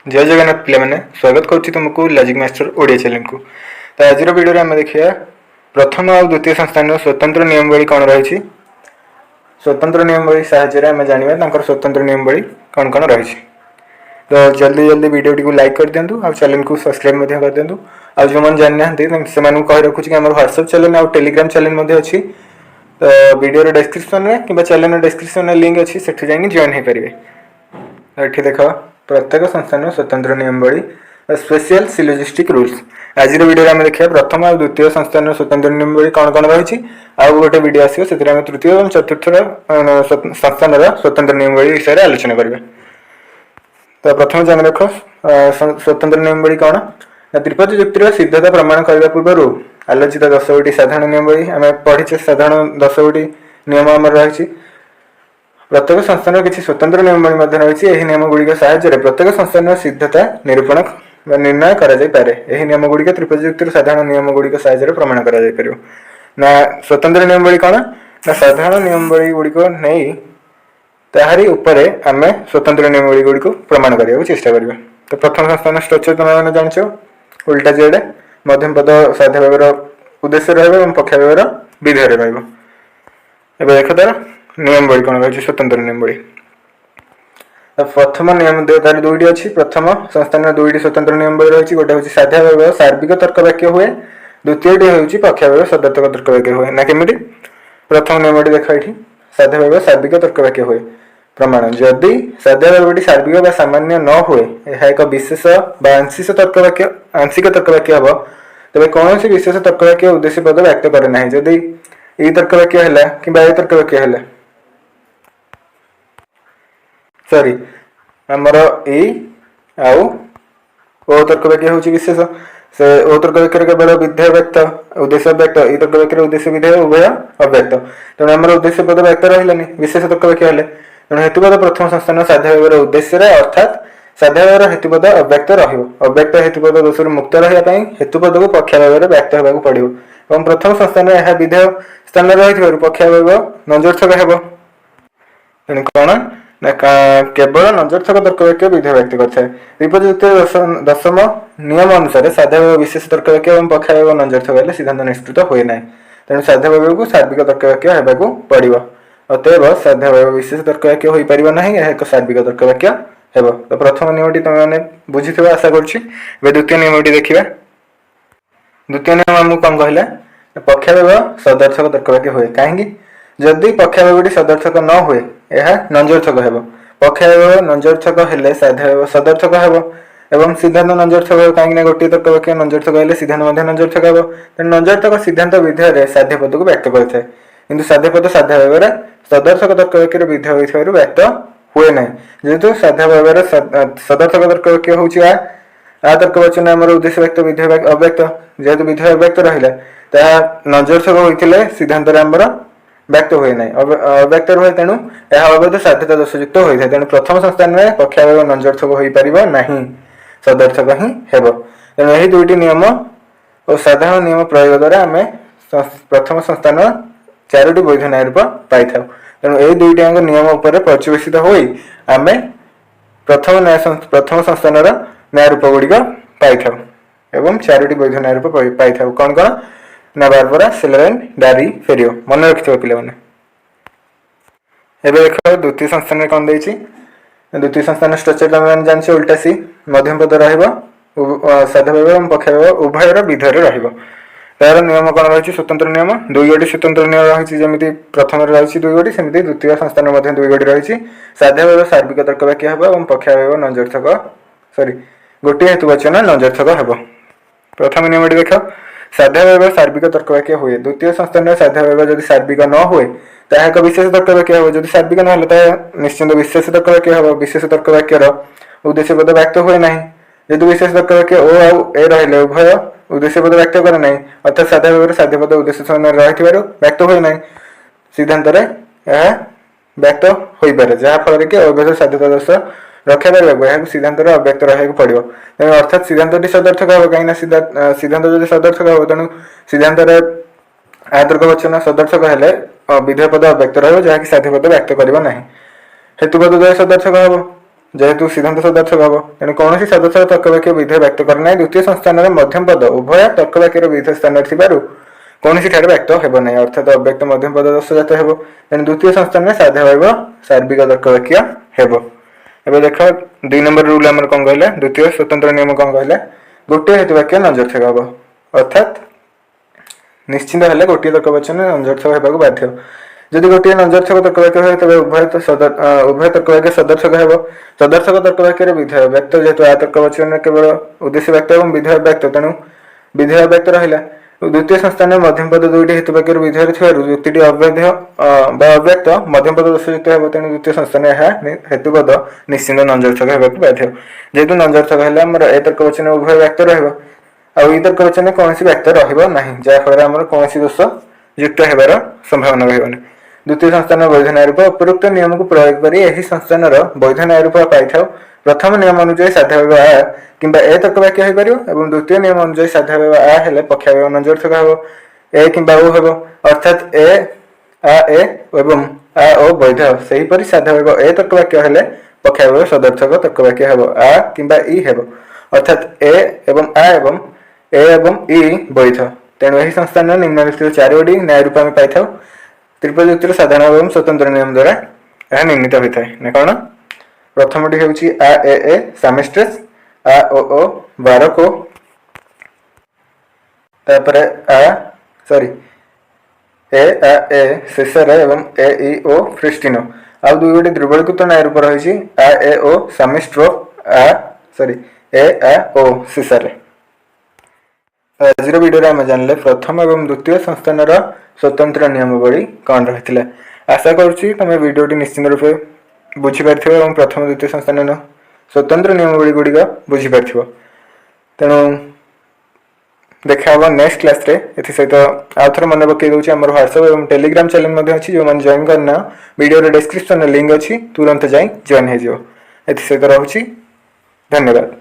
जय जगन्नाथ पिला माने स्वागत करुच्ची तुमको लॉजिक मास्टर ओडिया चैनल को। तो आज वीडियो आम देखिए प्रथम और द्वितीय संस्थान स्वतंत्र नियमावली कौन रही। स्वतंत्र नियमावली साहाय्य आम जानवा स्वतंत्र नियमावली कौन कौन रही। तो जल्दी जल्दी वीडियो टी लाइक कर दिंतु और चैनल को सब्सक्राइब कर दिंतु। आज जो मैंने जाना से कही रखुच्छी कि व्हाट्सएप चैनल और टेलीग्राम चैनल अच्छी। तो वीडियो डिस्क्रिप्शन में कि चैनल डिस्क्रिप्शन में लिंक अच्छी से जॉइन हो पारे। ये देख प्रत्येक संस्थान स्वतंत्र नियमावली स्पेशल सिलोजिस्टिक रूल्स। आज वीडियो आम देखिए प्रथम और द्वितीय संस्थान स्वतंत्र नियमावली कौन कौन रही। आउ गोटे वीडियो आसो से तृतीय और चतुर्थ संस्थान स्वतंत्र नियमावली विषय में आलोचना करेंगे। तो प्रथम जान रख स्वतंत्र नियमावली कौन। त्रिपदी युक्तिर सिद्धता प्रमाण करने पूर्व आलोचित 10 गोटी साधारण नियमावली आम पढ़ीचे। साधारण 10 गोटी नियम आम रही। प्रत्येक संस्थान किसी स्वतंत्र नियमावली रही। नियमगुड़िक साहाय्य प्रत्येक संस्थान सिद्धता निरूपण निर्णय कर नियम गुड़िक त्रिपदी युक्तिर साधारण नियमगुड़िक साहाय्य प्रमाण कर स्वतंत्र नियमावली कौन ना साधारण नियमावली गुड़िक नहीं ताहारी उपरे आम स्वतंत्र नियमावली गुड़िक प्रमाण करने चेष्टा करवा। तो प्रथम संस्थान स्ट्रक्चर तुम जान उल्टा जेड मध्यम पद साध्य व्यवहार उद्देश्य रक्षा व्यवहार विधेय रहा। देख तार नियमावली कौन रही। स्वतंत्र नियमावली प्रथम नियम तार दुईटी अच्छी। प्रथम संस्थान दुईटी स्वतंत्र नियमावली रही। गोटे हूँ साध्य व्यवहार सार्विक तर्क वाक्य हुए। द्वितीयटी हूँ पक्ष व्यवहार सदर्थक तर्क वाक्य हुए ना केमी। प्रथम नियमटी देख ये साध्य व्यवहार सार्विक तर्क वाक्य हुए प्रमाण जदि साध्य व्यवहार सार्विक सामान्य न हुए यह एक विशेष आंशिक तर्क वाक्य हम तेज कौन सी विशेष तर्क वाक्य उद्देश्य पद व्यक्त करे ना। जदि ये तर्क वाक्य है कि तर्क वाक्य है सॉरी आमर ए आउ ओ तर्क वाक्य हूँ विशेष से ओ तर्क वाक्य केवल विधेय व्यक्त उद्देश्य व्यक्त ये तर्क वाक्य उद्देश्य विधेय उभय अव्यक्त तेणु आम उद्देश्य पद व्यक्त रही विशेष तर्क वाक्य है तेणु हेतुपद प्रथम संस्थान साध्य व्यवहार उद्देश्य अर्थात साध्य व्यवहार हेतुपद अव्यक्त रव्यक्त हेतुपद दोषर मुक्त रहा हेतुपद को पक्ष व्यवहार व्यक्त होगा पड़ो और प्रथम संस्थान यह विधेय स्थान रही पक्ष व्यवहार नंजर्थक हो तेणु कौन ना केवल नंजर्थक तर्क वाक्य विधेय व्यक्त करता है। त्रिपदी युक्तिर दशम नियम अनुसार साध्य व्यवहार विशेष तर्क वाक्य और पक्ष व्यवहार नंजर्थक हेल्ले सिद्धांत निष्कृत हुए ना। तेणु साध्य व्यवहार को सार्विक तर्क वाक्य होगा पड़ो अतएव साध्य व्यवहार विशेष तर्क वाक्य हो पार ना एक सार्विक तर्क वाक्य हेब। तो प्रथम नियमटी तुमने बुझी आशा करुच्ची। द्वितीय नियमटी देखा। द्वितीय नियम आमको कौन कहला पक्ष व्यवहार सदर्थक तर्क वाक्य हुए कहीं जदि पक्ष व्यवहार सदर्थक न हुए यह नंजर्थक हेब। पक्ष व्यवहार नंजर्थक हेले साध्य व्यवहार सदर्थक हेब एवं सिद्धांत नंजर्थक हो कहीं गोटे तर्क वाक्य नंजर्थक हेले सिद्धांत नंजर्थक हेब। तेणु नंजर्थक सिद्धांत विधेय साध्य पद को व्यक्त करता है किंतु साध्य पद साध्य व्यवहार सदर्थक तर्क वाक्य विधेय होइथिबारु व्यक्त हुए ना। जेहेतु साध्य व्यवहार सदर्थक तर्क वाक्य हूँ आ तर्क वचन आम उद्देश्य व्यक्त विधेय अव्यक्त जेहेतु विधेय अव्यक्त रहा नंजर्थक होते सिद्धांत आमर व्यक्त हुए ना अव्यक्त रहे तेणु यह अवैध साध्यता दोषयुक्त होता है। तेणु प्रथम संस्थान में पक्ष व्यवहार नंजर्थक हो पार ना सदर्थक ही हेब। तेणु यही दुईटी नियम और साधारण नियम प्रयोग द्वारा आम प्रथम संस्थान 4टी वैध न्याय रूप पाई था। तेणु यही दुईटी नियम उपर पर्यवेसित हो आम प्रथम संस्थान न्याय रूप गुड़िक पाई था एवं 4टी वैध न्याय रूप पाई था। कौन कौन ना बारबरा सेलेन डारी फेरियो मन रखिथ पिला माने। देख द्वितीय संस्थान में कौन देती। द्वितीय संस्थान स्ट्रक्चर तुम जान उल्टा सी मध्यम पद साध्य व्यवहार पक्ष व्यवहार उभयर विधेय तार नियम कौन रही। स्वतंत्र नियम 2 गोटी स्वतंत्र नियम रही जमी प्रथम रही 2 गोटी सेमती द्वितीय संस्थान 2 गोटी रही। साध्य व्यवहार सार्विक तर्क वाक्य हे और पक्ष व्यवहार नंजर्थक सॉरी गोटे हेतुवचन नंजर्थक हे। प्रथम नियमटी देख साध्य व्यवहार सार्विक तर्क वाक्य हुए। द्वितीय संस्थान साध्य व्यवहार जब सार्विक न हुए ताहा एक विशेष तर्क वाक्य हो। जब सार्विक ना निश्चिंत विशेष तर्क वाक्य हम विशेष तर्क वाक्यर उद्देश्य पद व्यक्त हुए ना। जेहेतु विशेष तर्क वाक्य ओ आउ ए रही उभय उद्देश्य पद व्यक्त करे ना अर्थात साध्य व्यवहार साध्य पद उद्देश्य स्थान रही व्यक्त हुए ना सिद्धांत व्यक्त हो पारे जहाँफल कि अवैध साध्यता दोष रक्षा पार सिद्धांत अव्यक्त रहा पड़ो। तेणु अर्थात सिद्धांत सदर्थक हम कहीं सिद्धांत जो सदर्थक हो तेणु सिद्धांत आतर्क वचन सदर्थक हेले विधेय पद अव्यक्त रहा जहाँकि साध्य पद व्यक्त करना हेतुपद द्वय सदर्थक हम जेहेतु सिद्धांत सदर्थक हम तेणु कौन सदर्थक तर्कवाक्य विधेय व्यक्त करना द्वितीय संस्थान मध्यम पद उभय तर्कवाक्यर विधेय स्थान कौन व्यक्त हो ना अर्थात अव्यक्त मध्यम पद दशजात हो तेणु द्वितीय संस्थान में साध्य सार्विक तर्कवाक्य हो। एवं देख 2 नंबर रूल आम कौन कहले द्वितीय स्वतंत्र नियम कौन कहले गोटे हेतुवाक्य नंजर्थक हम अर्थात निश्चिंत हेल्ले गोटे तर्कवचन नंजर्थक होगा बाध्य जदि गोटे नंजर्थक तर्कवाक्य हुए तेज उभय तर्कवाक्य सदर्थक हो सदर्थक तर्कवाक्य विधेय व्यक्त जेहेतु आ तर्कवचन केवल उद्देश्य व्यक्त और विधेय व्यक्त तेणु विधेय व्यक्त रहा द्वितीय संस्थान में मध्यम पद दुईटी हेतुवाक्य विधेय युक्ति अवैध अव्यक्त मध्यम पद दोषयुक्त हो तेणु द्वितीय संस्थान हेतुपद निश्चिंत नंजर्थक होगा बाध्य जेहेतु नंजर्थक है ए तर्कवचन उभय व्यक्त रही तर्कवचन कौन व्यक्त रहा जहाँफल आम कौन दोष युक्त होबार संभावना रही द्वितीय संस्थान वैध न्याय रूप उपरोक्त नियम को प्रयोग कर यही संस्थान वैध न्याय रूप पाई प्रथम नियम अनुଯାयी साध्य आ कि ए तर्कवाक्य हो पार और द्वितीय नियम अनुଯାयी साध्य आ हेले पक्षावय नंजर्थक हो ए कि ओ हो अर्थात ए एवं आ ओ वैध सेहीपरि साध्य ए तर्कवाक्य हेले पक्षावय सदर्थक तर्कवाक्य हो आ कि ई हो अर्थात ए एवं आ एवं ए एवं ई वैध तेणु यही संस्थान निम्नलिखित 4 न्याय रूप में पाई त्रिपद युक्तिर साधारण एवं स्वतंत्र नियम द्वारा यह निर्णीत होता है ना कौन प्रथमटी हूँ आ ए सामिस्ट्रेस आ ओ बारको तापर ए शेष एवं ए ई ओ फ्रिस्टिनो आ दुई गोटे दुर्बलीकृत न्याय रूप रही आ ए ओ सामिस्ट्रो ए आ ओ शेष आज वीडियो आम जानले प्रथम एवं द्वितीय संस्थान स्वतंत्र नियमावली कौन रही है आशा करुँची तुम वीडियोटी निश्चित रूपे बुझीपार प्रथम द्वितीय संस्थान स्वतंत्र नियमावली गुड़िक बुझीपार तेणु देखा हम नेक्स्ट क्लास रे एथि सहित आउ थोड़ा मन पकई दूसरी आम व्हाट्सएप और टेलीग्राम चैनल अच्छी जो मैंने जॉइन करना वीडियो डिस्क्रिप्शन लिंक अच्छी तुरंत जाई जॉइन हो सहित रहुछि धन्यवाद।